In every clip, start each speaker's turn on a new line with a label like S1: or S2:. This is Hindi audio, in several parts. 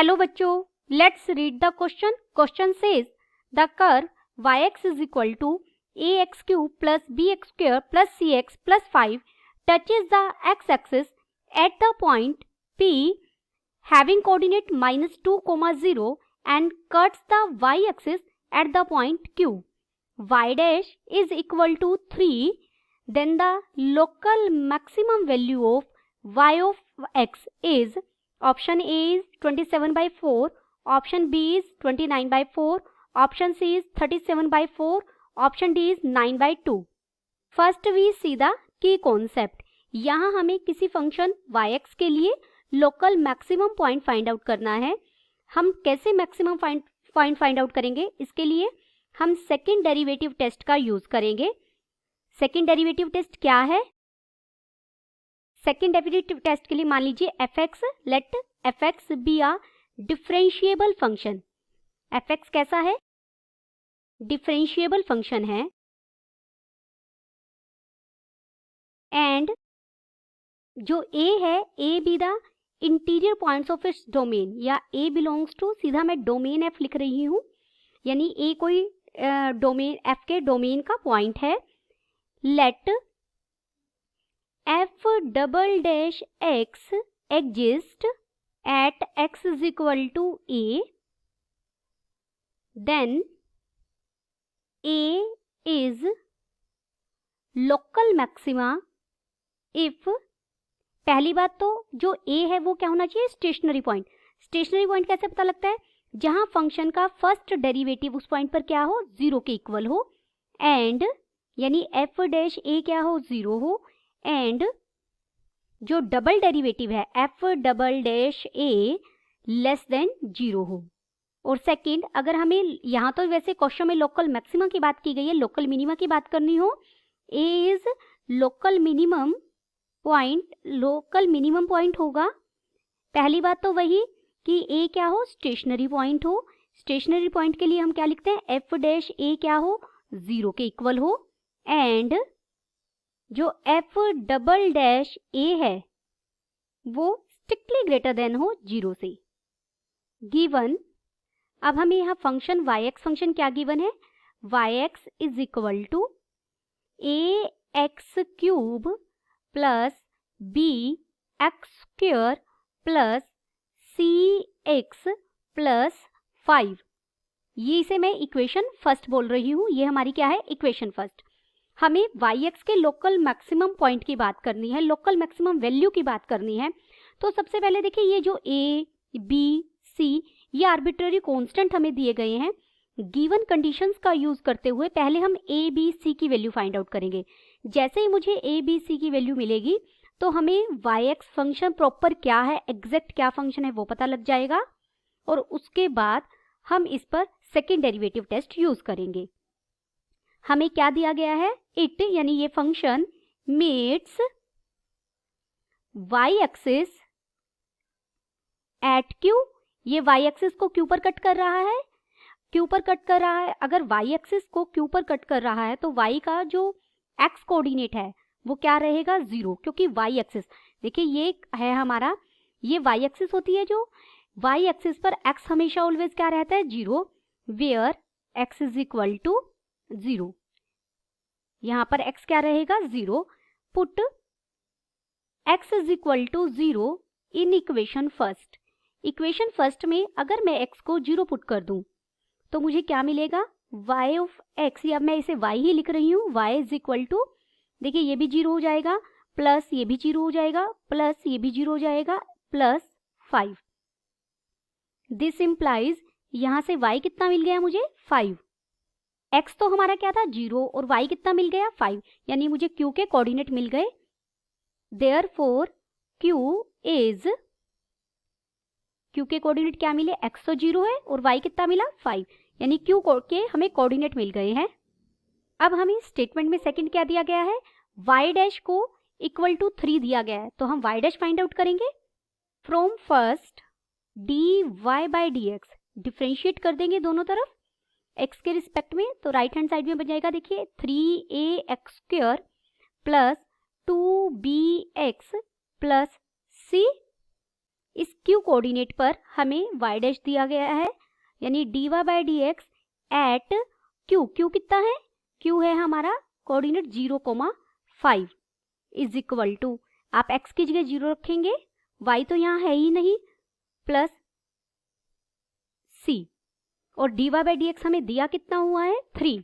S1: हेलो बच्चों, let's read the question. Question says the curve yx is equal to ax cube plus bx square plus cx plus 5 touches the x-axis at the point P having coordinate -2, 0 and cuts the y-axis at the point Q. Y dash is equal to 3. Then the local maximum value of y of x is option A is 27/4, option B is 29/4, option C is 37/4, option D is 9/2. First we see the key concept. यहाँ हमें किसी फंक्शन yx के लिए local maximum point find out करना है. हम कैसे मैक्सिमम पॉइंट फाइंड आउट करेंगे? इसके लिए हम सेकेंड डेरिवेटिव टेस्ट का यूज करेंगे. सेकेंड डेरिवेटिव टेस्ट क्या है? सेकेंड डेरिवेटिव टेस्ट के लिए मान लीजिए fx, let fx be a differentiable function. fx कैसा है? डिफरेंशिएबल फंक्शन है. एंड जो a है, a be the interior points of its domain, या a बिलोंग्स टू, सीधा मैं डोमेन f लिख रही हूं, यानी a कोई डोमेन f के डोमेन का पॉइंट है. Let f double dash x exist at x is equal to a, then a is local maxima if, पहली बात तो जो a है वो क्या होना चाहिए? Stationary point. स्टेशनरी पॉइंट कैसे पता लगता है? जहां फंक्शन का फर्स्ट डेरिवेटिव उस पॉइंट पर क्या हो? 0 के इक्वल हो, एंड यानी f डैश a क्या हो? 0 हो, एंड जो डबल डेरिवेटिव है f double dash a less than 0 हो. और सेकंड, अगर हमें यहाँ तो वैसे क्वेश्चन में लोकल मैक्सिमा की बात की गई है, लोकल मिनिमा की बात करनी हो, a is local minimum point. Local minimum point होगा. पहली बात तो वही कि a क्या हो? स्टेशनरी पॉइंट हो. स्टेशनरी पॉइंट के लिए हम क्या लिखते हैं? f डैश a क्या हो? 0 के इक्वल हो, एंड जो f डबल डैश a है वो स्ट्रिक्टली ग्रेटर देन हो 0 से. गिवन, अब हमें यहाँ फंक्शन yx फंक्शन क्या गिवन है? yx is equal to ax cube plus bx square plus cx plus 5. ये इसे मैं इक्वेशन फर्स्ट बोल रही हूँ. ये हमारी क्या है? Equation first. हमें yx के लोकल मैक्सिमम पॉइंट की बात करनी है, लोकल मैक्सिमम वैल्यू की बात करनी है. तो सबसे पहले देखिए, ये जो a, b, c ये आर्बिट्ररी कांस्टेंट हमें दिए गए हैं. गिवन कंडीशंस का यूज करते हुए पहले हम a, b, c की वैल्यू फाइंड आउट करेंगे. जैसे ही मुझे a, b, c की वैल्यू मिलेगी तो हमें yx फंक्शन प्रॉपर क्या है, एग्जैक्ट क्या फंक्शन है वो पता लग जाएगा, और उसके बाद हम इस पर सेकेंड डेरिवेटिव टेस्ट यूज करेंगे. हमें क्या दिया गया है? इट, यानी ये function meets y axis at q. ये y एक्सिस को q पर कट कर रहा है, q पर कट कर रहा है. अगर y एक्सिस को q पर कट कर रहा है तो y का जो x कोऑर्डिनेट है वो क्या रहेगा? 0, क्योंकि y एक्सिस, देखिए ये है हमारा, ये y एक्सिस होती है. जो y एक्सिस पर x हमेशा ऑलवेज क्या रहता है? 0, where x is equal to 0. यहाँ पर x क्या रहेगा? 0. Put x is equal to 0 in equation first. Equation first में अगर मैं x को 0 पुट कर दूं तो मुझे क्या मिलेगा? y ऑफ x, या मैं इसे y ही लिख रही हूँ, y इज इक्वल टू, देखिए ये भी 0 हो जाएगा, प्लस ये भी 0 हो जाएगा, प्लस ये भी 0 हो जाएगा, प्लस 5. दिस इम्प्लाइज, यहाँ से y कितना मिल गया मुझे? 5. x तो हमारा क्या था? 0, और y कितना मिल गया? 5, यानी मुझे q के कोऑर्डिनेट मिल गए. देयरफॉर q इज, q के कोऑर्डिनेट क्या मिले? x तो 0 है और y कितना मिला? 5, यानी q के हमें कोऑर्डिनेट मिल गए हैं. अब हमें स्टेटमेंट में सेकंड क्या दिया गया है? y डैश को इक्वल टू 3 दिया गया है, तो हम y डैश फाइंड आउट करेंगे. From first dy by dx differentiate कर देंगे दोनों तरफ x के रिस्पेक्ट में, तो राइट हैंड साइड में बन जाएगा, देखिए 3ax square plus 2bx plus c इस क्यू कोऑर्डिनेट पर हमें y डैश दिया गया है, यानी dy by D X at Q, Q कितना है, क्यू है हमारा कोऑर्डिनेट 0,5 इज इक्वल टू, आप x की जगह 0 रखेंगे, y तो यहाँ है ही नहीं, प्लस c, और dy बाई डी एक्स हमें दिया कितना हुआ है 3,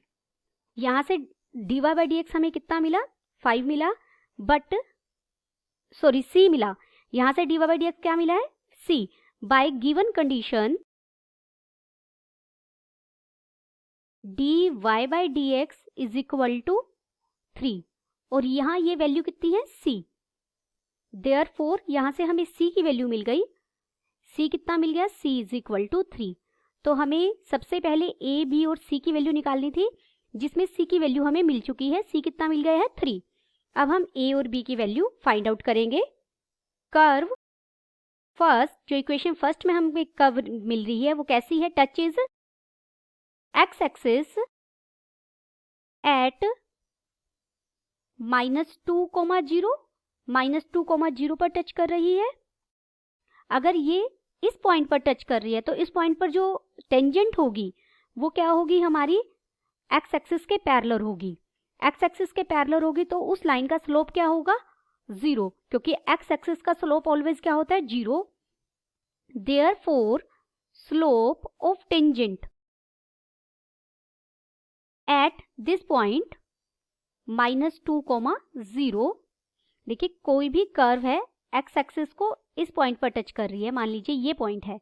S1: यहाँ से dy बाई डी एक्स हमें कितना मिला 5 मिला, बट सॉरी c मिला, यहाँ से dy बाई डी एक्स क्या मिला है c, by given condition dy by D X is equal to 3, और यहाँ ये वैल्यू कितनी है c, देयरफॉर यहाँ से हमें c की वैल्यू मिल गई, c कितना मिल गया, c इज इक्वल टू 3। तो हमें सबसे पहले a, b और c की वैल्यू निकालनी थी, जिसमें c की वैल्यू हमें मिल चुकी है, c कितना मिल गया है 3। अब हम a और b की वैल्यू फाइंड आउट करेंगे। कर्व फर्स्ट, जो इक्वेशन फर्स्ट में हमें कर्व मिल रही है वो कैसी है, touch is x axis at -2,0 -2,0 पर टच कर रही है। अगर ये इस पॉइंट पर टच कर रही है तो इस पॉइंट पर जो टेंजेंट होगी वो क्या होगी, हमारी x एक्सिस के पैरेलल होगी। x एक्सिस के पैरेलल होगी तो उस लाइन का स्लोप क्या होगा 0, क्योंकि x एक्सिस का स्लोप ऑलवेज क्या होता है 0। Therefore slope of tangent at this point -2,0। देखिए कोई भी कर्व है x एक्सिस को इस पॉइंट पर टच कर रही है, मान लीजिए ये पॉइंट है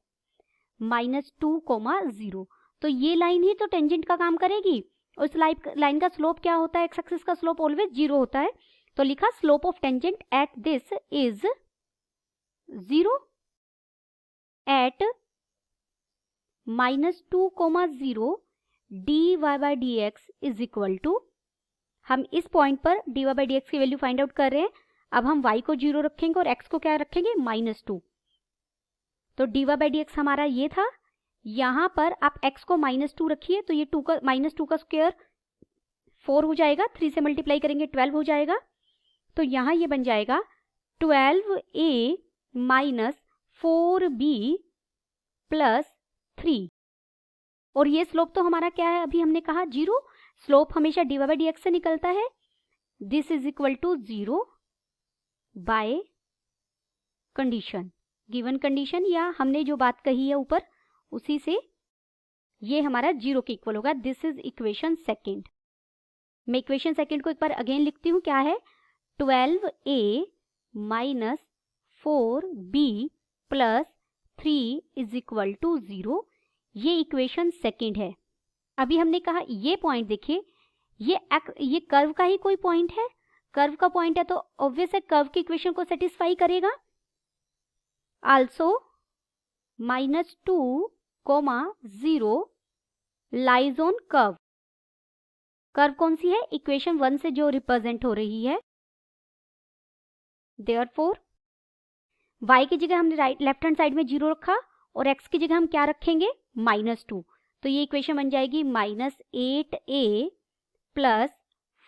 S1: -2,0, तो ये लाइन ही तो टेंजेंट का काम करेगी। उस लाइन का स्लोप क्या होता है, x एक्सिस का स्लोप ऑलवेज 0 होता है, तो लिखा slope of tangent at this is 0 at -2,0 dy by D X is equal to, हम इस पॉइंट पर dy बाई डी एक्स की वैल्यू फाइंड आउट कर रहे हैं। अब हम y को 0 रखेंगे और x को क्या रखेंगे -2, तो dy बाई डी एक्स हमारा ये था, यहाँ पर आप x को -2 रखिए तो ये -2 का स्क्वायर 4 हो जाएगा, 3 से मल्टीप्लाई करेंगे 12 हो जाएगा, तो यहाँ ये बन जाएगा 12a माइनस 4b प्लस 3, और ये स्लोप तो हमारा क्या है, अभी हमने कहा 0, स्लोप हमेशा dy बाई डी एक्स से निकलता है, this is equal to 0 by condition, given condition, या हमने जो बात कही है ऊपर उसी से ये हमारा 0 के इक्वल होगा। This is equation second. मैं इक्वेशन सेकेंड को एक बार अगेन लिखती हूँ, क्या है 12a minus 4b plus 3 is equal to 0, ये इक्वेशन सेकेंड है। अभी हमने कहा ये पॉइंट देखिए, ये कर्व का ही कोई पॉइंट है, कर्व का पॉइंट है तो ऑब्वियस है कर्व की इक्वेशन को सेटिस्फाई करेगा। Also -2,0 lies on curve, curve कौन सी है, इक्वेशन 1 से जो रिप्रेजेंट हो रही है। देयरफॉर y की जगह हमने लेफ्ट हैंड साइड में 0 रखा और x की जगह हम क्या रखेंगे -2, तो ये इक्वेशन बन जाएगी -8a plus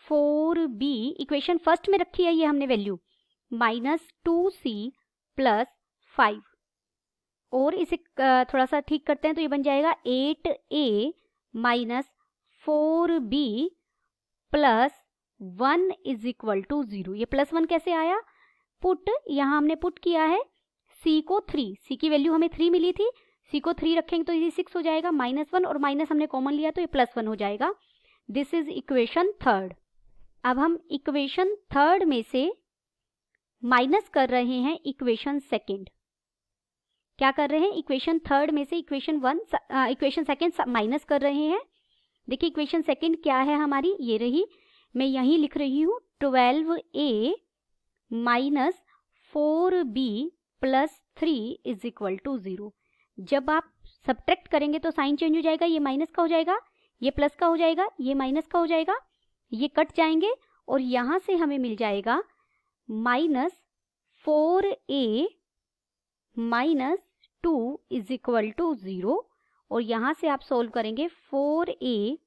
S1: 4b, equation first में रखी है ये हमने वैल्यू, -2c प्लस 5, और इसे थोड़ा सा ठीक करते हैं तो ये बन जाएगा 8a minus 4b plus 1 is equal to 0। ये +1 कैसे आया, पुट, यहाँ हमने पुट किया है c को 3, c की वैल्यू हमें 3 मिली थी, c को 3 रखेंगे तो ये 6 हो जाएगा, -1 और माइनस हमने कॉमन लिया तो ये +1 हो जाएगा। This is equation third. अब हम इक्वेशन थर्ड में से माइनस कर रहे हैं इक्वेशन सेकेंड। क्या कर रहे हैं, इक्वेशन थर्ड में से इक्वेशन सेकेंड माइनस कर रहे हैं। देखिए इक्वेशन सेकेंड क्या है हमारी, ये रही, मैं यहीं लिख रही हूँ 12a minus 4b plus 3 is equal to 0। जब आप सब्ट्रैक्ट करेंगे तो साइन चेंज हो जाएगा, ये माइनस का हो जाएगा, ये प्लस का हो जाएगा, ये माइनस का हो जाएगा, ये कट जाएंगे और यहाँ से हमें मिल जाएगा -4a minus 2 is equal to 0, और यहाँ से आप सोल्व करेंगे 4a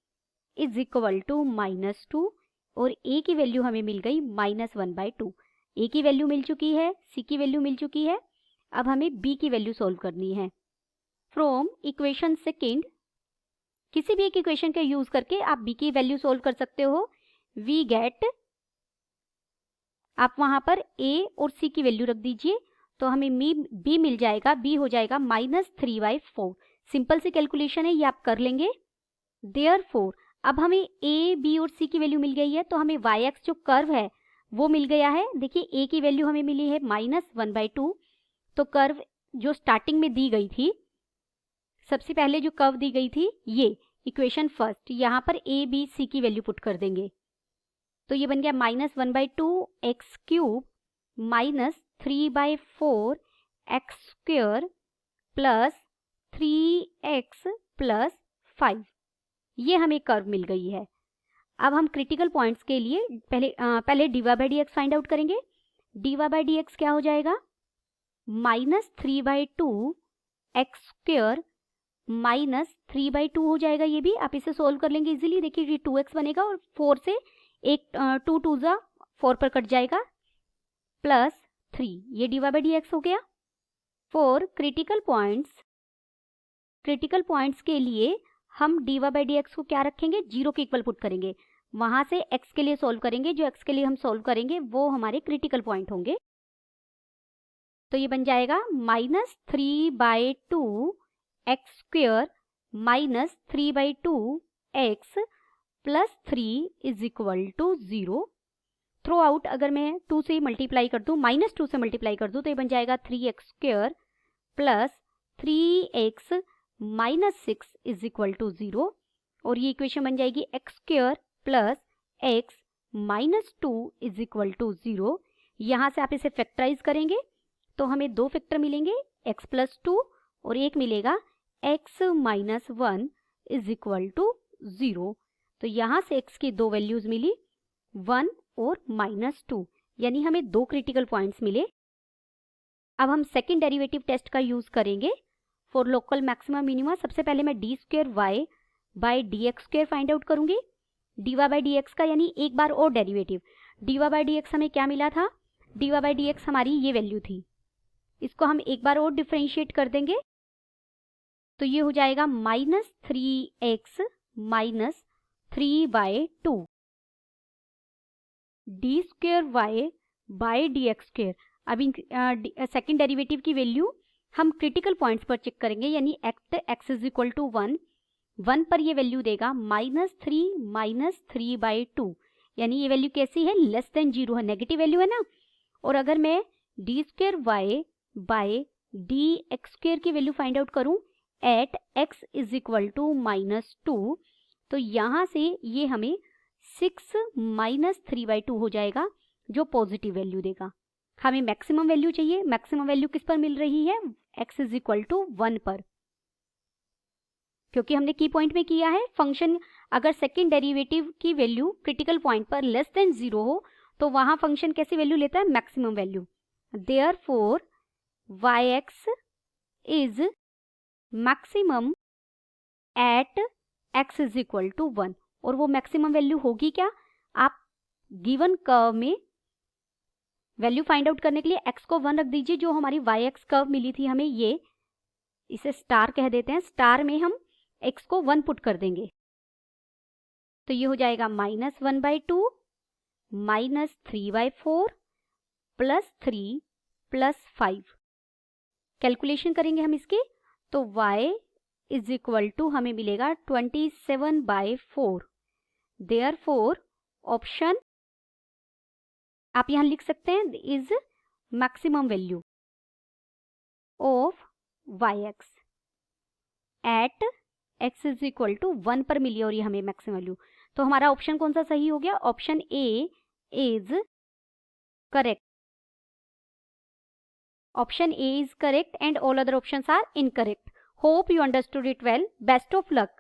S1: इज इक्वल टू -2, और a की वैल्यू हमें मिल गई -1/2। a की वैल्यू मिल चुकी है, c की वैल्यू मिल चुकी है। अब हमें b की वैल्यू सॉल्व करनी है। फ्रॉम इक्वेशन सेकेंड, किसी भी एक इक्वेशन का यूज करके आप b की वैल्यू सॉल्व कर सकते हो। वी गेट, आप वहां पर a और c की वैल्यू रख दीजिए, तो हमें b मिल जाएगा, b हो जाएगा -3/4। सिंपल सी कैलकुलेशन है, ये आप कर लेंगे। देयरफॉर अब हमें a, b और c की वैल्यू मिल गई है, तो हमें y-x जो कर्व है वो मिल गया है। देखिए a की वैल्यू हमें मिली है -1/2, तो कर्व जो स्टार्टिंग में दी गई थी, सबसे पहले जो कर्व दी गई थी ये इक्वेशन फर्स्ट, यहाँ पर a, b, c की वैल्यू पुट कर देंगे, तो ये बन गया -1/2 x cube -3/4 x square plus 3x plus 5। ये हमें कर्व मिल गई है। अब हम क्रिटिकल पॉइंट्स के लिए पहले dy/dx फाइंड आउट करेंगे। dy/dx क्या हो जाएगा, -3/2 x स्क्वेयर -3/2 हो जाएगा। ये भी आप इसे सोल्व कर लेंगे इजीली। देखिए ये 2x बनेगा और 4 से एक 2 2 जा 4 पर कट जाएगा, प्लस 3, ये dy/dx हो गया। फॉर क्रिटिकल पॉइंट्स के लिए हम dy/dx को क्या रखेंगे, 0 के इक्वल पुट करेंगे, वहां से x के लिए सोल्व करेंगे। जो x के लिए हम सोल्व करेंगे वो हमारे क्रिटिकल पॉइंट होंगे। तो ये बन जाएगा -3/2 x square -3/2 x plus 3 is equal to 0। Throughout अगर मैं 2 से मल्टीप्लाई कर दूं, -2 से मल्टीप्लाई कर दूं, तो ये बन जाएगा 3x square plus 3x -6 is equal to 0। और ये इक्वेशन बन जाएगी x square plus x -2 is equal to 0। यहाँ से आप इसे फैक्टराइज करेंगे तो हमें 2 फैक्टर मिलेंगे, x प्लस 2 और एक मिलेगा x -1 इज इक्वल टू 0। तो यहाँ से x की 2 वैल्यूज मिली, 1 और -2, यानी हमें 2 क्रिटिकल पॉइंट्स मिले। अब हम सेकंड डेरिवेटिव टेस्ट का यूज करेंगे फॉर लोकल मैक्सिमा मिनिमा। सबसे पहले मैं d²y/dx² फाइंड आउट करूंगी। dy/dx का यानी एक बार और डेरिवेटिव। dy/dx हमें क्या मिला था, dy/dx हमारी ये वैल्यू थी, इसको हम एक बार और डिफरेंशिएट कर देंगे, तो ये हो जाएगा -3x -3/2 d²y/dx²। अब इन सेकेंड डेरिवेटिव की वैल्यू हम क्रिटिकल पॉइंट्स पर चेक करेंगे, यानी at x is equal to 1 पर ये वैल्यू देगा -3/2, यानी ये वैल्यू कैसी है, लेस देन 0 है, नेगेटिव वैल्यू है ना। और अगर मैं d²y/dx² की वैल्यू फाइंड आउट करूं at x is equal to -2, तो यहाँ से ये हमें 6 -3/2 हो जाएगा, जो पॉजिटिव वैल्यू देगा। हमें मैक्सिमम वैल्यू चाहिए। मैक्सिमम वैल्यू किस पर मिल रही है, x इज इक्वल टू 1 पर, क्योंकि हमने की पॉइंट में किया है। फंक्शन अगर सेकेंड डेरिवेटिव की वैल्यू क्रिटिकल पॉइंट पर लेस देन 0 हो तो वहां फंक्शन कैसी वैल्यू लेता है, maximum value. Therefore y(x) is maximum at x is equal to 1। और वो मैक्सिमम वैल्यू होगी क्या, आप गिवन कर्व में वैल्यू फाइंड आउट करने के लिए x को 1 रख दीजिए। जो हमारी y(x) कर्व मिली थी हमें, ये इसे स्टार कह देते हैं, स्टार में हम x को 1 पुट कर देंगे, तो ये हो जाएगा -1/2 -3/4 प्लस 3 प्लस 5। कैलकुलेशन करेंगे हम इसकी, तो y इज इक्वल टू हमें मिलेगा 27/4। देयरफॉर ऑप्शन आप यहां लिख सकते हैं is maximum value of y(x) at x is equal to 1 पर मिली, और ये हमें मैक्सिमम वैल्यू। तो हमारा ऑप्शन कौन सा सही हो गया, option A is correct. Option A is correct and all other options are incorrect. Hope you understood it well. Best of luck.